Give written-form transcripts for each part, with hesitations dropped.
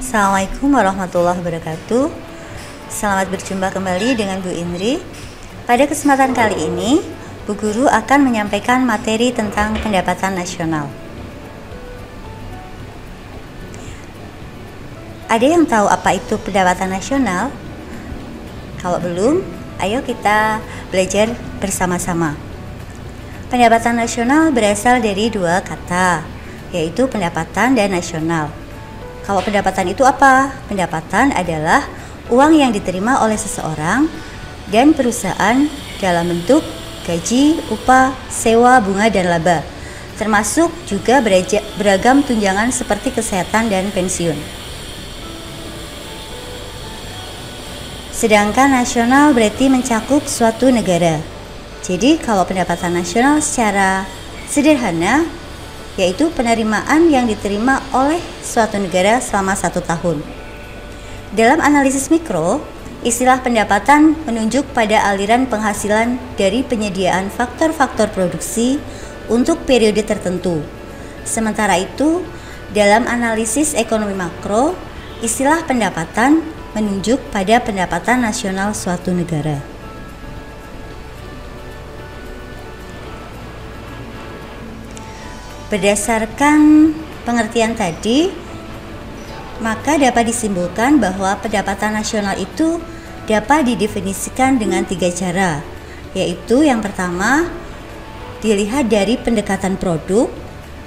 Assalamualaikum warahmatullahi wabarakatuh. Selamat berjumpa kembali dengan Bu Indri. Pada kesempatan kali ini, Bu Guru akan menyampaikan materi tentang pendapatan nasional. Ada yang tahu apa itu pendapatan nasional? Kalau belum, ayo kita belajar bersama-sama. Pendapatan nasional berasal dari dua kata, yaitu pendapatan dan nasional. Kalau pendapatan itu apa? Pendapatan adalah uang yang diterima oleh seseorang dan perusahaan dalam bentuk gaji, upah, sewa, bunga, dan laba. Termasuk juga beragam tunjangan seperti kesehatan dan pensiun. Sedangkan nasional berarti mencakup suatu negara. Jadi kalau pendapatan nasional secara sederhana yaitu penerimaan yang diterima oleh suatu negara selama 1 tahun. Dalam analisis mikro, istilah pendapatan menunjuk pada aliran penghasilan dari penyediaan faktor-faktor produksi untuk periode tertentu. Sementara itu, dalam analisis ekonomi makro, istilah pendapatan menunjuk pada pendapatan nasional suatu negara. Berdasarkan pengertian tadi, maka dapat disimpulkan bahwa pendapatan nasional itu dapat didefinisikan dengan 3 cara, yaitu yang pertama dilihat dari pendekatan produk,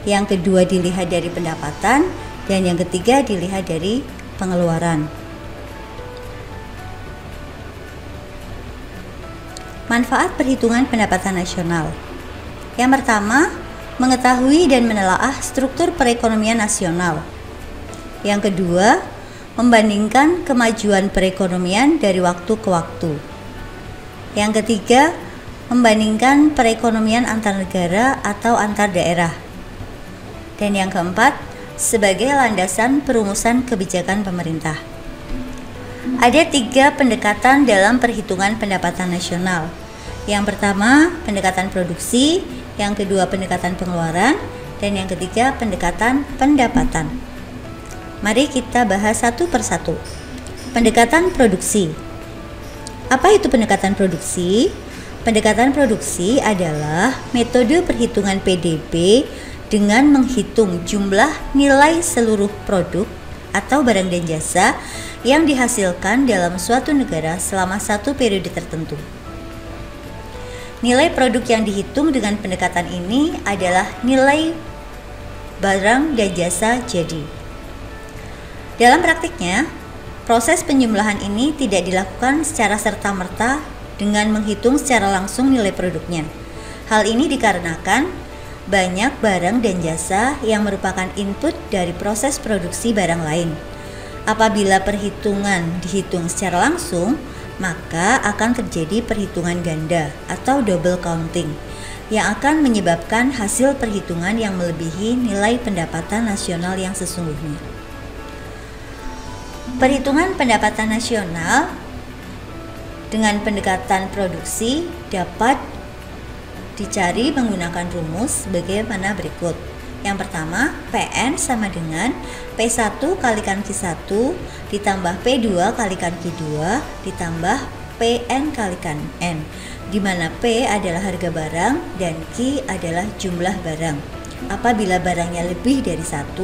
yang kedua dilihat dari pendapatan, dan yang ketiga dilihat dari pengeluaran. Manfaat perhitungan pendapatan nasional. Yang pertama, mengetahui dan menelaah struktur perekonomian nasional. Yang kedua, membandingkan kemajuan perekonomian dari waktu ke waktu. Yang ketiga, membandingkan perekonomian antar negara atau antar daerah. Dan yang keempat, sebagai landasan perumusan kebijakan pemerintah. Ada 3 pendekatan dalam perhitungan pendapatan nasional. Yang pertama, pendekatan produksi, yang kedua pendekatan pengeluaran, dan yang ketiga pendekatan pendapatan. Mari kita bahas satu persatu. Pendekatan produksi. Apa itu pendekatan produksi? Pendekatan produksi adalah metode perhitungan PDB dengan menghitung jumlah nilai seluruh produk atau barang dan jasa yang dihasilkan dalam suatu negara selama satu periode tertentu. Nilai produk yang dihitung dengan pendekatan ini adalah nilai barang dan jasa jadi. Dalam praktiknya, proses penjumlahan ini tidak dilakukan secara serta-merta dengan menghitung secara langsung nilai produknya. Hal ini dikarenakan banyak barang dan jasa yang merupakan input dari proses produksi barang lain. Apabila perhitungan dihitung secara langsung, maka akan terjadi perhitungan ganda atau double counting yang akan menyebabkan hasil perhitungan yang melebihi nilai pendapatan nasional yang sesungguhnya. Perhitungan pendapatan nasional dengan pendekatan produksi dapat dicari menggunakan rumus bagaimana berikut. Yang pertama, PN sama dengan P1 kalikan Q1 ditambah P2 kalikan Q2 ditambah PN kalikan N, di mana P adalah harga barang dan Q adalah jumlah barang. Apabila barangnya lebih dari 1,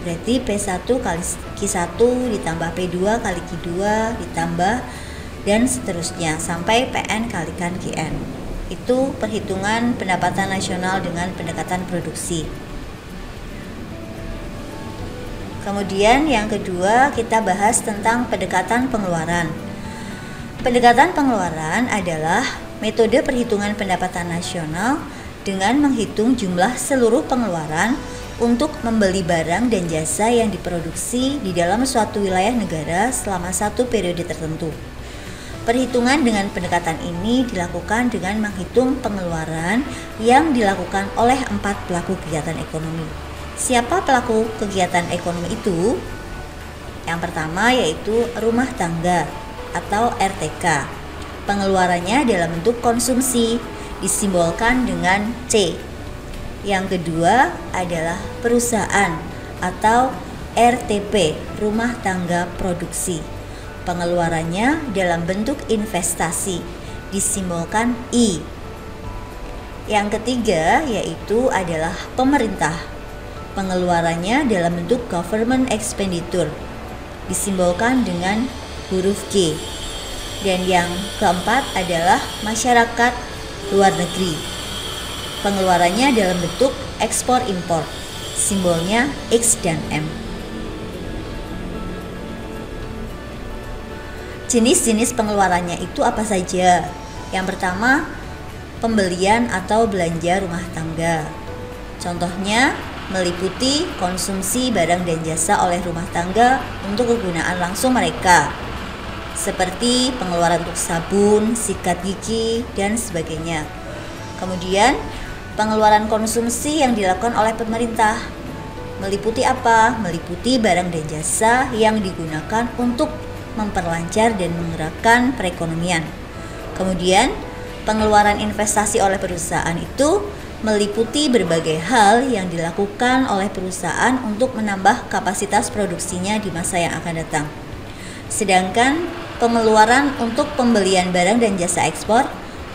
berarti P1 kali Q1 ditambah P2 kali Q2 ditambah dan seterusnya sampai PN kalikan QN. Itu perhitungan pendapatan nasional dengan pendekatan produksi. Kemudian yang kedua kita bahas tentang pendekatan pengeluaran. Pendekatan pengeluaran adalah metode perhitungan pendapatan nasional dengan menghitung jumlah seluruh pengeluaran untuk membeli barang dan jasa yang diproduksi di dalam suatu wilayah negara selama satu periode tertentu. Perhitungan dengan pendekatan ini dilakukan dengan menghitung pengeluaran yang dilakukan oleh 4 pelaku kegiatan ekonomi. Siapa pelaku kegiatan ekonomi itu? Yang pertama yaitu rumah tangga atau RTK. Pengeluarannya dalam bentuk konsumsi, disimbolkan dengan C. Yang kedua adalah perusahaan atau RTP, rumah tangga produksi. Pengeluarannya dalam bentuk investasi, disimbolkan I. Yang ketiga yaitu adalah pemerintah. Pengeluarannya dalam bentuk government expenditure, disimbolkan dengan huruf G. Dan yang keempat adalah masyarakat luar negeri. Pengeluarannya dalam bentuk ekspor impor, simbolnya X dan M. Jenis-jenis pengeluarannya itu apa saja? Yang pertama, pembelian atau belanja rumah tangga. Contohnya meliputi konsumsi barang dan jasa oleh rumah tangga untuk kegunaan langsung mereka, seperti pengeluaran untuk sabun, sikat gigi, dan sebagainya. Kemudian, pengeluaran konsumsi yang dilakukan oleh pemerintah meliputi apa? Meliputi barang dan jasa yang digunakan untuk memperlancar dan menggerakkan perekonomian. Kemudian, pengeluaran investasi oleh perusahaan itu meliputi berbagai hal yang dilakukan oleh perusahaan untuk menambah kapasitas produksinya di masa yang akan datang. Sedangkan pengeluaran untuk pembelian barang dan jasa ekspor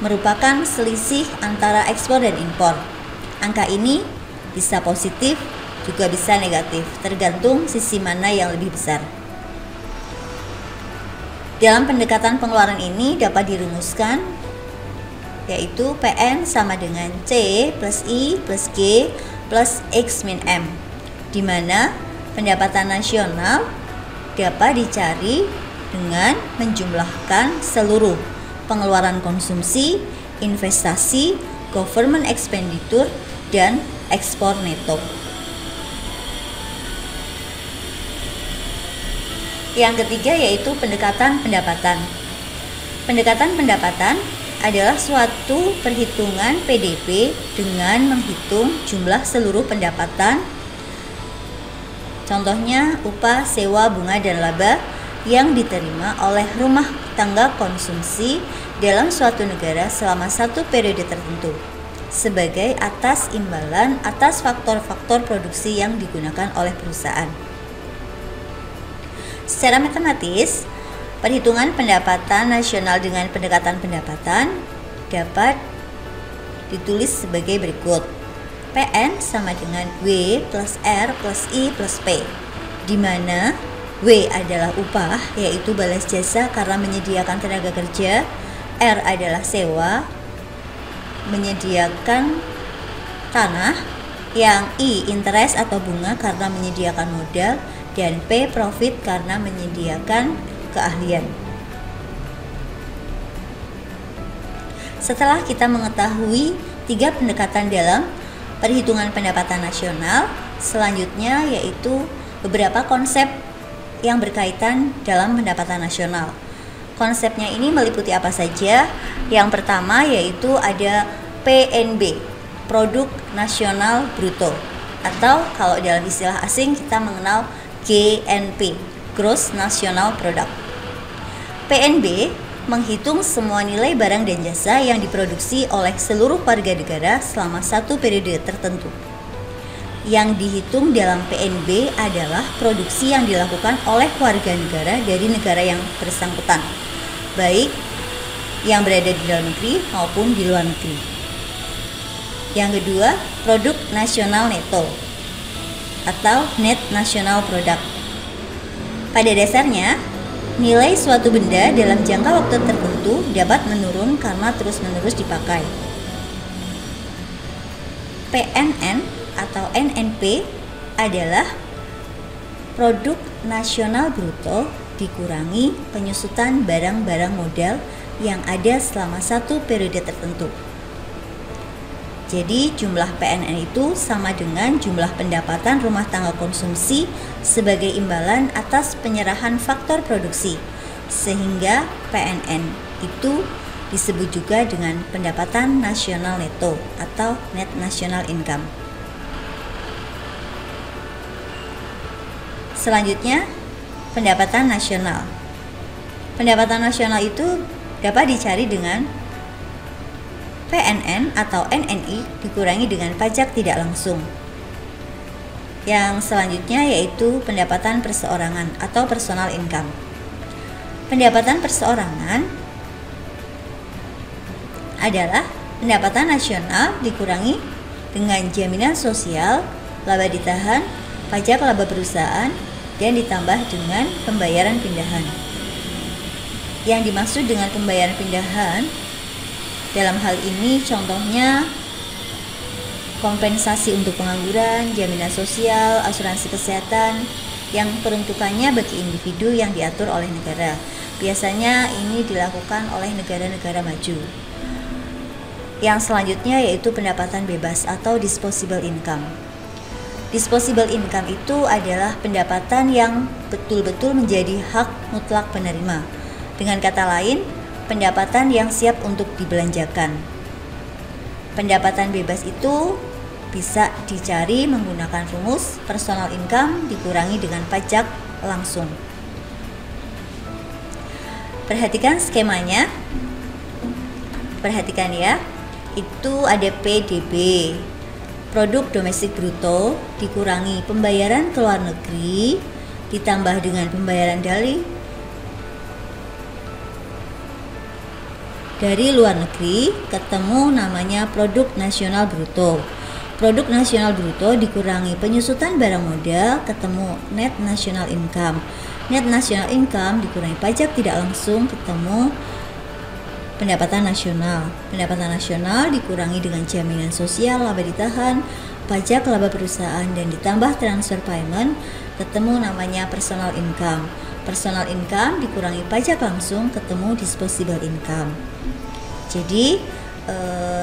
merupakan selisih antara ekspor dan impor. Angka ini bisa positif, juga bisa negatif, tergantung sisi mana yang lebih besar. Dalam pendekatan pengeluaran ini dapat dirumuskan yaitu PN sama dengan C plus I plus G plus X min M, di mana pendapatan nasional dapat dicari dengan menjumlahkan seluruh pengeluaran konsumsi, investasi, government expenditure, dan ekspor neto. Yang ketiga yaitu pendekatan pendapatan. Pendekatan pendapatan adalah suatu perhitungan PDP dengan menghitung jumlah seluruh pendapatan, contohnya upah, sewa, bunga, dan laba yang diterima oleh rumah tangga konsumsi dalam suatu negara selama satu periode tertentu, sebagai atas imbalan atas faktor-faktor produksi yang digunakan oleh perusahaan. Secara matematis, perhitungan pendapatan nasional dengan pendekatan pendapatan dapat ditulis sebagai berikut. PN sama dengan W plus R plus I plus P, di mana W adalah upah, yaitu balas jasa karena menyediakan tenaga kerja. R adalah sewa, menyediakan tanah. Yang I interest atau bunga karena menyediakan modal. Dan P profit karena menyediakan keahlian. Setelah kita mengetahui 3 pendekatan dalam perhitungan pendapatan nasional, selanjutnya yaitu beberapa konsep yang berkaitan dalam pendapatan nasional. Konsepnya ini meliputi apa saja? Yang pertama yaitu ada PNB, Produk Nasional Bruto, atau kalau dalam istilah asing kita mengenal GNP, Gross National Product. PNB menghitung semua nilai barang dan jasa yang diproduksi oleh seluruh warga negara selama satu periode tertentu. Yang dihitung dalam PNB adalah produksi yang dilakukan oleh warga negara dari negara yang bersangkutan, baik yang berada di dalam negeri maupun di luar negeri. Yang kedua, produk nasional neto atau net national product. Pada dasarnya, nilai suatu benda dalam jangka waktu tertentu dapat menurun karena terus-menerus dipakai. PNN atau NNP adalah produk nasional bruto dikurangi penyusutan barang-barang modal yang ada selama satu periode tertentu. Jadi jumlah PNN itu sama dengan jumlah pendapatan rumah tangga konsumsi sebagai imbalan atas penyerahan faktor produksi, sehingga PNN itu disebut juga dengan pendapatan nasional neto atau net national income. Selanjutnya, pendapatan nasional. Pendapatan nasional itu dapat dicari dengan PNN atau NNI dikurangi dengan pajak tidak langsung. Yang selanjutnya yaitu pendapatan perseorangan atau personal income. Pendapatan perseorangan adalah pendapatan nasional dikurangi dengan jaminan sosial, laba ditahan, pajak laba perusahaan, dan ditambah dengan pembayaran pindahan. Yang dimaksud dengan pembayaran pindahan dalam hal ini contohnya kompensasi untuk pengangguran, jaminan sosial, asuransi kesehatan yang peruntukannya bagi individu yang diatur oleh negara. Biasanya ini dilakukan oleh negara-negara maju. Yang selanjutnya yaitu pendapatan bebas atau disposable income. Disposable income itu adalah pendapatan yang betul-betul menjadi hak mutlak penerima. Dengan kata lain, pendapatan yang siap untuk dibelanjakan. Pendapatan bebas itu bisa dicari menggunakan rumus personal income dikurangi dengan pajak langsung. Perhatikan skemanya. Perhatikan ya. Itu ada PDB, produk domestik bruto, dikurangi pembayaran ke luar negeri ditambah dengan pembayaran dari luar negeri, ketemu namanya produk nasional bruto. Produk nasional bruto dikurangi penyusutan barang modal, ketemu net national income. Net national income dikurangi pajak tidak langsung, ketemu pendapatan nasional. Pendapatan nasional dikurangi dengan jaminan sosial, laba ditahan, pajak laba perusahaan, dan ditambah transfer payment, ketemu namanya personal income. Personal income dikurangi pajak langsung, ketemu disposable income. Jadi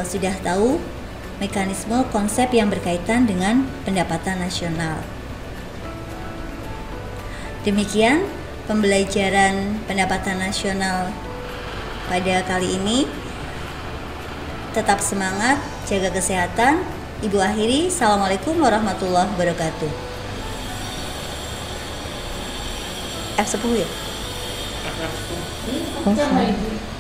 sudah tahu mekanisme konsep yang berkaitan dengan pendapatan nasional. Demikian pembelajaran pendapatan nasional pada kali ini. Tetap semangat, jaga kesehatan. Ibu akhiri, Assalamualaikum warahmatullahi wabarakatuh. F10 ya? F10.